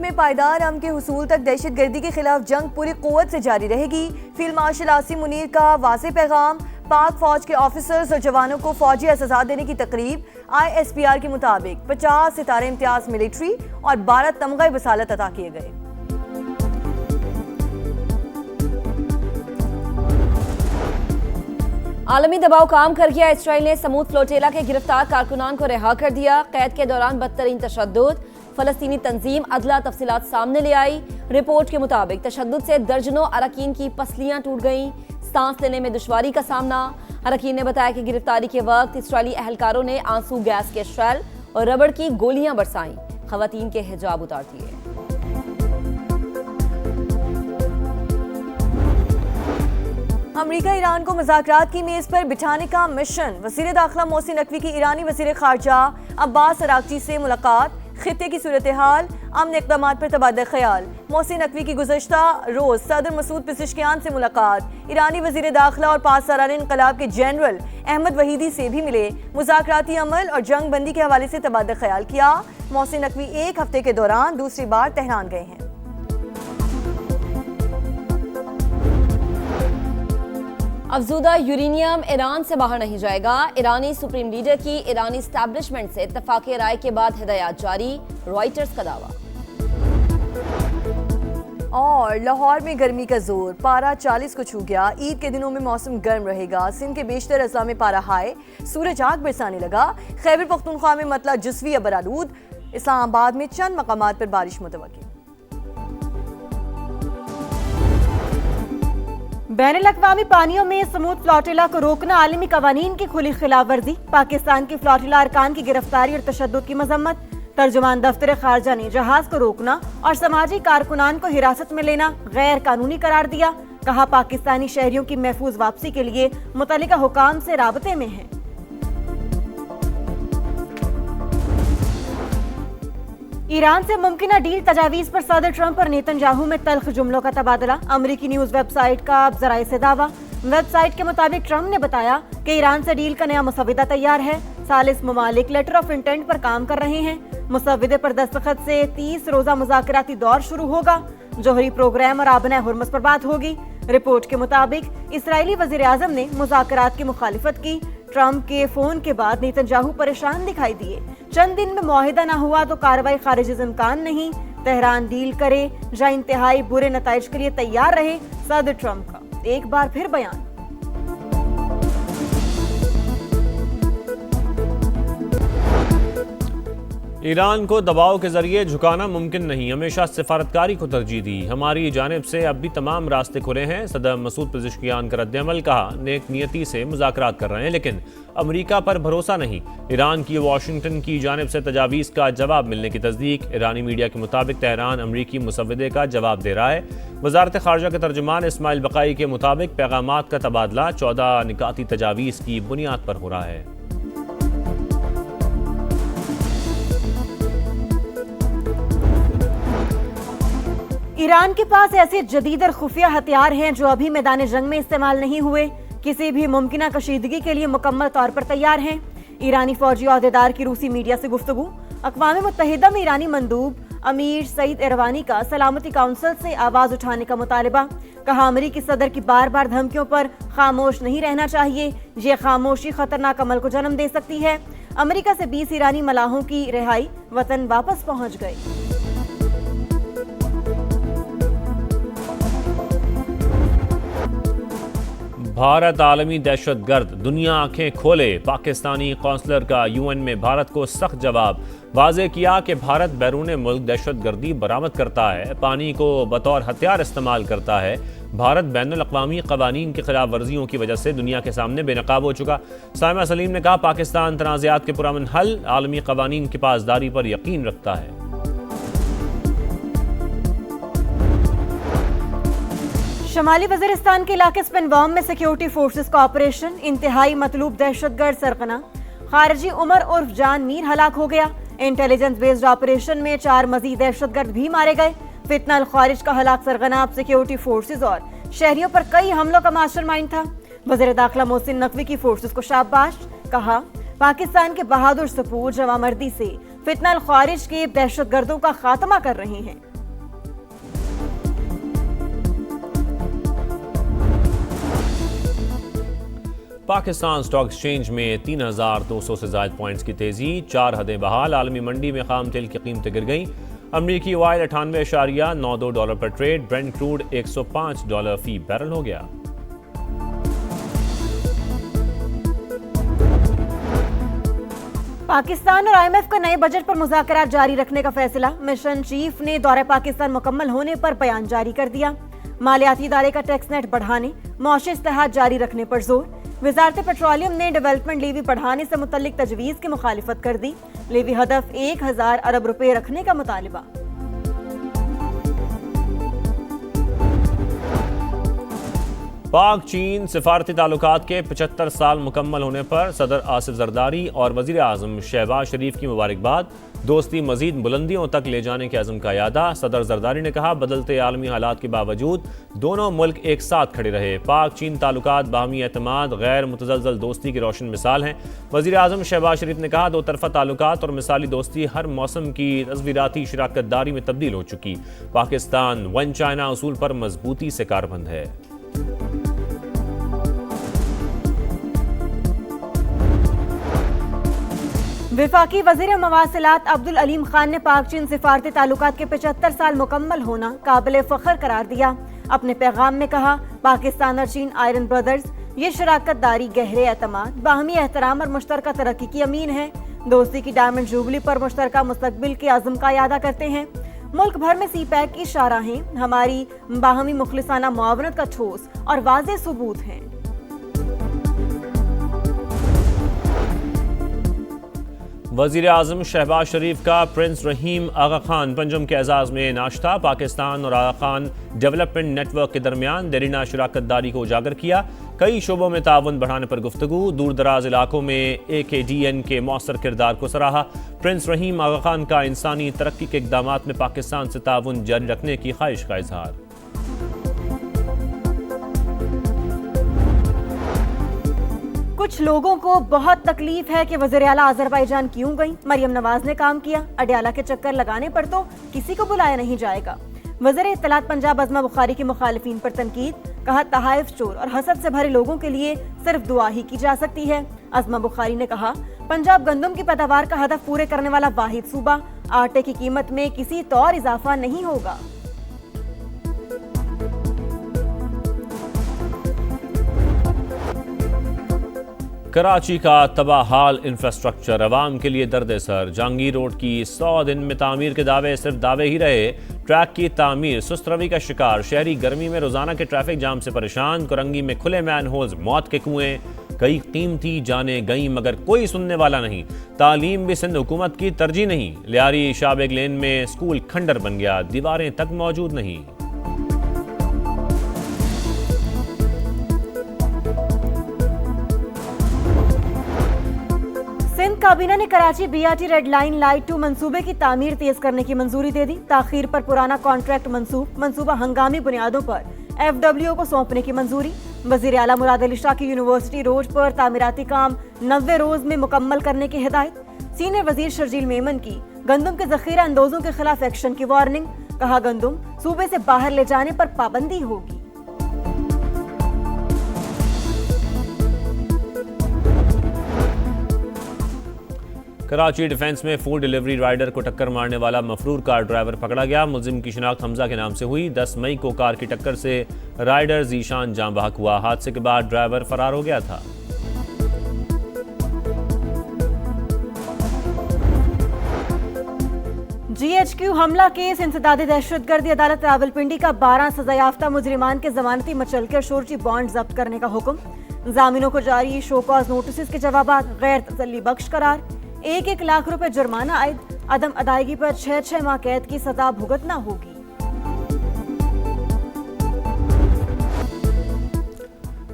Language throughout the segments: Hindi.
में पायदार अमन के हुसूल तक दहशतगर्दी के खिलाफ जंग पूरी कुव्वत से जारी रहेगी। फील्ड मार्शल आसिम मुनीर का वाज़ेह पैगाम। पाक फौज के ऑफिसर्स और जवानों को फौजी एहसास देने की तकरीब। ISPR के मुताबिक 50 सितारे इम्तियाज मिलिट्री और 12 तमगा वसालत अता किए गए। आलमी दबाव काम कर गया। इसराइल ने समूद फ्लोटेला के गिरफ्तार कारकुनान को रिहा कर दिया। कैद के दौरान बदतरीन तशद्दुद। फलस्तीनी तंजीम अदला तफसीलात सामने ले आई। रिपोर्ट के मुताबिक तशद्दुद से दर्जनों अरकान की पसलियां टूट गईं। सांस लेने में दुश्वारी का सामना। अरकान ने बताया कि गिरफ्तारी के वक्त इसराइली अहलकारों ने आंसू गैस के शेल और रबड़ की गोलियां बरसाईं। खवातीन के हिजाब उतार दिए। अमरीका ईरान को मुज़ाकरात की मेज पर बिठाने का मिशन। वज़ीर दाखिला मोहसिन नकवी की ईरानी वज़ीर ख़ारजा अब्बास अरागची से मुलाकात। खित्ते की सूरत हाल, अमन इक़दामात पर तबादला ख्याल। मोहसिन नकवी की गुज़श्ता रोज़ सदर मसूद पेज़ेश्कियान से मुलाकात। ईरानी वज़ीर दाखिला और पास सालाना इनकलाब के जनरल अहमद वहीदी से भी मिले। मुज़ाकराती अमल और जंग बंदी के हवाले से तबादला ख्याल किया। मोहसिन नकवी एक हफ्ते के दौरान दूसरी बार तेहरान गए हैं। अफजूदा यूरेनियम ईरान से बाहर नहीं जाएगा। ईरानी सुप्रीम लीडर की ईरानी एस्टैब्लिशमेंट से इत्तफाक़ी राय के बाद हिदायत जारी। रॉयटर्स का दावा। और लाहौर में गर्मी का जोर, पारा 40 को छू गया। ईद के दिनों में मौसम गर्म रहेगा। सिंध के बेशतर अजला में पारा हाई। सूरज आग बरसाने लगा। खैबर पख्तूनख्वा में मतला जुज़वी अबरालूद। इस्लामाबाद में चंद मकामात पर बारिश मुतवक्की। बैनुल-अक़वामी पानियों में समूद फ्लोटिला को रोकना आलमी कवानीन की खुली खिलाफ वर्जी। पाकिस्तान के फ्लोटिला अरकान की गिरफ्तारी और तशद्दुद की मजम्मत। तर्जुमान दफ्तर खारजा ने जहाज को रोकना और समाजी कारकुनान को हिरासत में लेना गैर कानूनी करार दिया। कहा पाकिस्तानी शहरियों की महफूज वापसी के लिए मुतल्लिका हुकाम से राबते में है। ईरान से मुमकिन डील तजावीज़ पर सदर ट्रंप और नेतन्याहू में तल्ख जुमलों का तबादला। अमरीकी न्यूज वेबसाइट का ज़राए से दावा। वेबसाइट के मुताबिक ट्रंप ने बताया कि ईरान से डील का नया मुसविदा तैयार है। सालिस ममालिक लेटर ऑफ इंटेंट पर काम कर रहे हैं। मुसविदे पर दस्तखत से 30 रोजा मुज़ाकराती दौर शुरू होगा। जोहरी प्रोग्राम और आबना हुर्मस पर बात होगी। रिपोर्ट के मुताबिक इसराइली वज़ीर आज़म ने मुज़ाकरात की मुखालिफत की। ट्रंप के फोन के बाद नेतन्याहू परेशान दिखाई दिए। चंद दिन में मुआहिदा न हुआ तो कार्रवाई खारिज इम्कान नहीं। तेहरान डील करे या इंतहाई बुरे नताइज के लिए तैयार रहे। सदर ट्रंप का एक बार फिर बयान। ईरान को दबाव के जरिए झुकाना मुमकिन नहीं। हमेशा सिफारतकारी को तरजीह दी। हमारी जानिब से अब भी तमाम रास्ते खुले हैं। सदर मसूद पेज़ेश्कियान का रद्द-ए-अमल। कहा नेक नियति से मुज़ाकरात कर रहे हैं लेकिन अमरीका पर भरोसा नहीं। ईरान की वाशिंगटन की जानिब से तजावीज़ का जवाब मिलने की तस्दीक। ईरानी मीडिया के मुताबिक तेहरान अमरीकी मुसवदे का जवाब दे रहा है। वज़ारत ख़ारजा के तर्जुमान इस्माइल बक़ाई के मुताबिक पैगामात का तबादला 14 निकाती तजावीज़ की बुनियाद पर हो रहा है। ईरान के पास ऐसे जदीद और खुफिया हथियार हैं जो अभी मैदान जंग में इस्तेमाल नहीं हुए। किसी भी मुमकिन कशीदगी के लिए मुकम्मल तौर पर तैयार हैं। ईरानी फौजी ओहदेदार की रूसी मीडिया से गुफ्तगू। अक़वाम मुत्तहिदा में ईरानी मंदूब अमीर सईद इरवानी का सलामती काउंसिल से आवाज उठाने का मुतालबा। कहा अमरीकी सदर की बार बार धमकियों पर खामोश नहीं रहना चाहिए। ये खामोशी खतरनाक अमल को जन्म दे सकती है। अमरीका से 20 ईरानी मलाहों की रिहाई, वतन वापस पहुंच गए। भारत आलमी दहशतगर्द, दुनिया आंखें खोले। पाकिस्तानी कौंसलर का यूएन में भारत को सख्त जवाब। वाज़े किया कि भारत बैरून मुल्क दहशतगर्दी बरामद करता है, पानी को बतौर हथियार इस्तेमाल करता है। भारत बैनुल-अक़वामी क़वानीन की खिलाफ वर्जियों की वजह से दुनिया के सामने बेनकाब हो चुका। साइमा सलीम ने कहा पाकिस्तान तनाज़ात के पुरअमन हल, आलमी क़वानीन की पासदारी पर यकीन रखता है। शमाली वज़ीरिस्तान के इलाके स्पिनवाम में सिक्योरिटी फोर्सेस का ऑपरेशन। इंतहाई मतलूब दहशतगर्द सरगना खारजी उमर उर्फ जान मीर हलाक हो गया। इंटेलिजेंस बेस्ड ऑपरेशन में 4 मजीद दहशतगर्द भी मारे गए। फितना अल खारिज का हलाक सरगना अब सिक्योरिटी फोर्सेस और शहरियों पर कई हमलों का मास्टरमाइंड था। वज़ीर दाखिला मोहसिन नकवी की फोर्सेस को शाबाश। कहा पाकिस्तान के बहादुर सपूत जवामर्दी से फितना अल खारिज के दहशतगर्दों का खात्मा कर रहे हैं। पाकिस्तान स्टॉक एक्सचेंज में 3,200 से ज़ायद पॉइंट्स की तेजी, 4 हदें बहाल। आलमी मंडी में खाम तेल की कीमतें गिर गईं। अमरीकी ऑयल $98.92 पर ट्रेड, ब्रेंट क्रूड $105 फी बैरल हो गया। पाकिस्तान और आईएमएफ का नए बजट पर मुज़ाकरात जारी रखने का फैसला। मिशन चीफ ने दौरे पाकिस्तान मुकम्मल होने पर बयान जारी कर दिया। मालियाती इदारे का टैक्स नेट बढ़ाने, मौशी इस्तेहात जारी रखने पर जोर। वजारत पेट्रोलियम ने डेवलपमेंट लीवी बढ़ाने से मुतल्लिक तजवीज़ की मुखालिफत कर दी। लीवी हदफ 1,000 अरब रुपए रखने का मुतालिबा। पाक चीन सिफारती ताल्लुकात के 75 साल मुकम्मल होने पर सदर आसिफ जरदारी और वज़ीर आज़म शहबाज शरीफ की मुबारकबाद। दोस्ती मजीद बुलंदियों तक ले जाने के अज़म का यादा। सदर जरदारी ने कहा, बदलते आलमी हालात के बावजूद दोनों मुल्क एक साथ खड़े रहे। पाक चीन ताल्लुकात बाहमी एतमाद, गैर मुतज़लज़ल दोस्ती की रोशन मिसाल हैं। वज़ीर आज़म शहबाज शरीफ ने कहा, दो तरफ़ा ताल्लुकात और मिसाली दोस्ती हर मौसम की तस्वीराती शराकत दारी में तब्दील हो चुकी। पाकिस्तान वन चाइना उसूल पर मजबूती से कारबंद है। विफाकी वज़ीर मवासिलात अब्दुल अलीम खान ने पाक चीन सिफारती ताल्लुकात के 75 साल मुकम्मल होना काबिल फ़ख्र करार दिया। अपने पैगाम में कहा, पाकिस्तान और चीन आयरन ब्रदर्स, ये शराकत दारी गहरे एतमाद, बाहमी एहतराम और मुश्तरका तरक्की की अमीन है। दोस्ती की डायमंड जुबली पर मुश्तरका मुस्तकबिल के अज़म का यादा करते हैं। मुल्क भर में CPEC की शाहराहें हमारी बाहमी मुखलिसाना मुआवनत का ठोस और वाज़ेह सबूत हैं। वज़ीर आज़म शहबाज शरीफ का प्रिंस रहीम आगा खान पंजम के एजाज़ में नाश्ता। पाकिस्तान और आगा खान डेवलपमेंट नेटवर्क के दरमियान देरीना शराकत दारी को उजागर किया। कई शोबों में ताउन बढ़ाने पर गुफ्तगू। दूर दराज इलाकों में AKDN के मौसर किरदार को सराहा। प्रिंस रहीम आगा खान का इंसानी तरक्की के इक़दामात में पाकिस्तान से ताउन जारी रखने की ख्वाहिश का इजहार। कुछ लोगों को बहुत तकलीफ है कि वज़ीर आला अज़रबैजान क्यों गई। मरियम नवाज ने काम किया, अडयाला के चक्कर लगाने पर तो किसी को बुलाया नहीं जाएगा। वज़ीर इत्तलात पंजाब अज़मा बुखारी की मुखालिफिन पर तनकीद। कहा, तहाइफ चोर और हसद से भरे लोगों के लिए सिर्फ दुआ ही की जा सकती है। अज़मा बुखारी ने कहा, पंजाब गंदम की पैदावार का हदफ पूरे करने वाला वाहिद सूबा, आटे की कीमत में किसी तौर इजाफा नहीं होगा। कराची का तबाहाल इंफ्रास्ट्रक्चर अवाम के लिए दर्द सर। जहांगीर रोड की 100 दिन में तामीर के दावे सिर्फ दावे ही रहे। ट्रैक की तामीर सुस्त रवि का शिकार। शहरी गर्मी में रोजाना के ट्रैफिक जाम से परेशान। कुरंगी में खुले मैन होल्स, मौत के कुएं। कई कीमती जाने गई मगर कोई सुनने वाला नहीं। तालीम भी सिंध हुकूमत की तरजीह नहीं। लियारी शाबेग लेन में स्कूल खंडर बन गया, दीवारें तक मौजूद नहीं। सिंध काबीना ने Karachi BRT red line light 2 मंसूबे की तामीर तेज करने की मंजूरी दे दी। ताखीर पर पुराना कॉन्ट्रैक्ट मंसूबा हंगामी बुनियादों पर FWO को सौंपने की मंजूरी। वज़ीर आला मुराद अली शाह की यूनिवर्सिटी रोड पर तामीराती काम 90 रोज में मुकम्मल करने की हिदायत। सीनियर वजीर शर्जील मेमन की गंदम के जखीरा अंदोजों के खिलाफ एक्शन की वार्निंग। कहा, गंदम सूबे से बाहर ले जाने पर पाबंदी होगी। कराची डिफेंस में फूड डिलीवरी राइडर को टक्कर मारने वाला मफरूर कार ड्राइवर पकड़ा गया। मुलजिम की शिनाख्त हमजा के नाम से हुई। 10 मई को कार की टक्कर से राइडर जीशान जाँ बहक हुआ। हादसे के बाद ड्राइवर फरार हो गया था। GHQ हमला केस इंसदादी दहशतगर्दी अदालत रावलपिंडी का 12 सजायाफ्ता मुजरिमान के जमानती मचलके और शोरची बॉन्ड जब्त करने का हुक्म। जामिनों को जारी शो कॉज नोटिस के जवाब गैर तसल्ली बख्श करार। 1-1 लाख रुपए जुर्माना आयद। अदम अदायगी पर 6-6 माह कैद की सजा भुगतना होगी।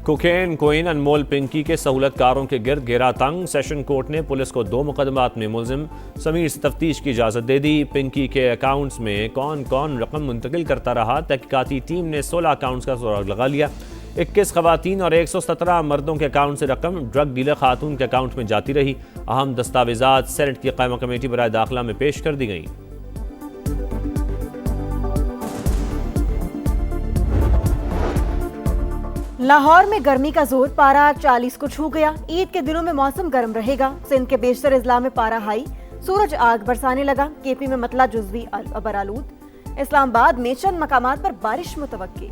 कोकेन कोइन अनमोल पिंकी के सहूलतकारों के गिर्द घेरा तंग। सेशन कोर्ट ने पुलिस को 2 मुकदमात में मुलजिम समीर से तफ्तीश की इजाज़त दे दी। पिंकी के अकाउंट्स में कौन कौन रकम मुंतकिल करता रहा, तहकीकाती टीम ने 16 अकाउंट्स का सुराग लगा लिया। 21 खवातीन और 117 मर्दों के अकाउंट से रकम ड्रग डीलर खातून के अकाउंट में जाती रही। अहम दस्तावेजात सेनेट की कायमा कमेटी बराए दाखिला में पेश कर दी गई। लाहौर में गर्मी का जोर, पारा 40 को छू गया। ईद के दिनों में मौसम गर्म रहेगा। सिंध के बेशतर इजला में पारा हाई, सूरज आग बरसाने लगा। केपी में मतला जुज़वी अबर आलूद। इस्लामाबाद में चंद मकामात पर बारिश मुतवक्की।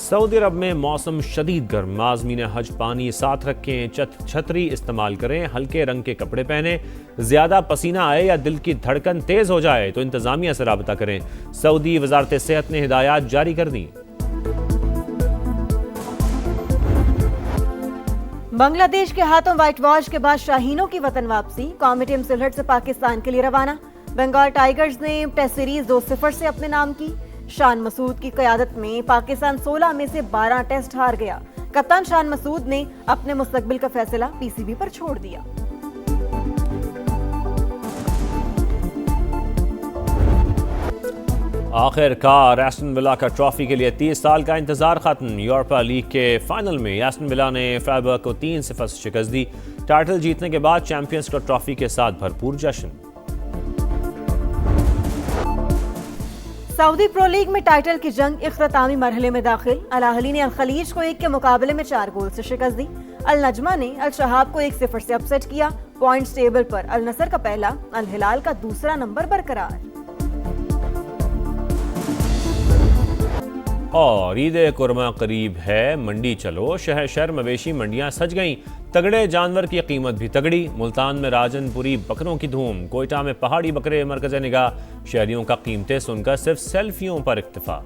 सऊदी अरब में मौसम शदीद गर्म, आज़मीन हज पानी साथ रखें, छतरी इस्तेमाल करें, हल्के रंग के कपड़े पहने। ज़्यादा पसीना आए या दिल की धड़कन तेज हो जाए तो इंतजामिया से राबता करें। सऊदी वजारत सेहत ने हिदायत जारी कर दी। बांग्लादेश के हाथों व्हाइट वॉश के बाद शाहीनों की वतन वापसी। कौमी टीम सिलहट से पाकिस्तान के लिए रवाना। बंगाल टाइगर्स ने टेस्ट सीरीज 2-0 से अपने नाम की। शान मसूद की क़यादत में पाकिस्तान 16 में से 12 टेस्ट हार गया। कप्तान शान मसूद ने अपने मुस्तकबिल का फैसला पीसीबी पर छोड़ दिया। आखिरकार एस्टन विला का ट्रॉफी के लिए 30 साल का इंतजार खत्म। यूरोपा लीग के फाइनल में एस्टन विला ने फ्राइबर्ग को 3-0 से शिकस्त दी। टाइटल जीतने के बाद चैंपियंस का ट्रॉफी के साथ भरपूर जश्न। सऊदी प्रो लीग में टाइटल की जंग इख्तितामी मरहले में दाखिल। अल अहली ने अल खलीज को 1 के मुकाबले में 4 गोल से शिकस्त दी। अल नजमा ने अल शहाब को 1-0 से अपसेट किया। पॉइंट्स टेबल पर अल नसर का पहला, अल हिलाल का दूसरा नंबर बरकरार। और ईद कुरमा करीब है, मंडी चलो। शहर शहर मवेशी मंडियां सज गईं। तगड़े जानवर की कीमत भी तगड़ी। मुल्तान में राजनपुरी बकरों की धूम। कोयटा में पहाड़ी बकरे मरकज़ निगाह। शहरियों का कीमतें सुनकर सिर्फ सेल्फियों पर इक्तफा।